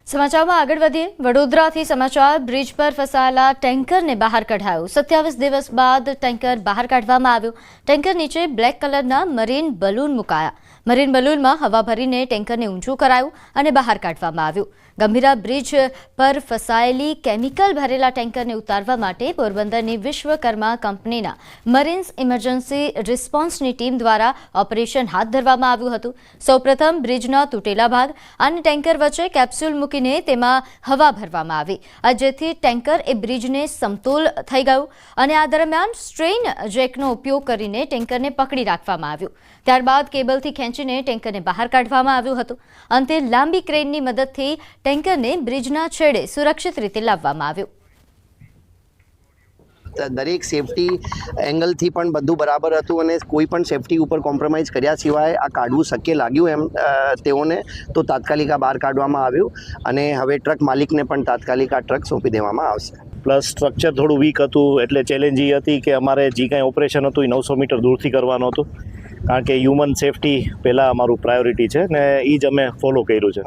સમાચારમાં આગળ વધીએ। વડોદરાથી સમાચાર। બ્રિજ પર ફસાયેલા ટેન્કરને બહાર કઢાયું। 27 દિવસ બાદ ટેન્કર બહાર કાઢવામાં આવ્યું। ટેન્કર નીચે બ્લેક કલરના મરીન બલૂન મુકાયા। મરીન બલૂનમાં હવા ભરીને ટેન્કરને ઊંચું કરાયું અને બહાર કાઢવામાં આવ્યું। ગંભીરા બ્રિજ પર ફસાયેલી કેમિકલ ભરેલા ટેન્કરને ઉતારવા માટે પોરબંદરની વિશ્વકર્મા કંપનીના મરીન્સ ઇમરજન્સી રિસ્પોન્સની ટીમ દ્વારા ઓપરેશન હાથ ધરવામાં આવ્યું હતું। સૌપ્રથમ બ્રિજના તૂટેલા ભાગ અને ટેન્કર વચ્ચે કેપ્સ્યુલ મૂકીને તેમાં હવા ભરવામાં આવી, જેથી ટેન્કર એ બ્રિજને સમતોલ થઈ ગયું અને આ દરમિયાન સ્ટ્રેઇન જેકનો ઉપયોગ કરીને ટેન્કરને પકડી રાખવામાં આવ્યું। ત્યારબાદ કેબલથી ખેંચીને ટેન્કરને બહાર કાઢવામાં આવ્યું હતું। અંતે લાંબી ક્રેનની મદદથી ટેન્કરને બ્રિજના છેડે સુરક્ષિત રીતે લાવવામાં આવ્યું। દરેક સેફટી એંગલથી પણ બધું બરાબર હતું અને કોઈ પણ સેફટી ઉપર કોમ્પ્રોમાઇઝ કર્યા સિવાય આ કાઢવું શક્ય લાગ્યું એમ તેઓને તો તાત્કાલિક આ બહાર કાઢવામાં આવ્યું અને હવે ટ્રક માલિકને પણ તાત્કાલિક આ ટ્રક સોંપી દેવામાં આવશે। પ્લસ સ્ટ્રક્ચર થોડું વીક હતું, એટલે ચેલેન્જ એ હતી કે અમારે જે કાંઈ ઓપરેશન હતું એ 900 મીટર દૂરથી કરવાનું હતું, કારણ કે હ્યુમન સેફટી પહેલાં અમારું પ્રાયોરિટી છે ને એ જ અમે ફોલો કર્યું છે।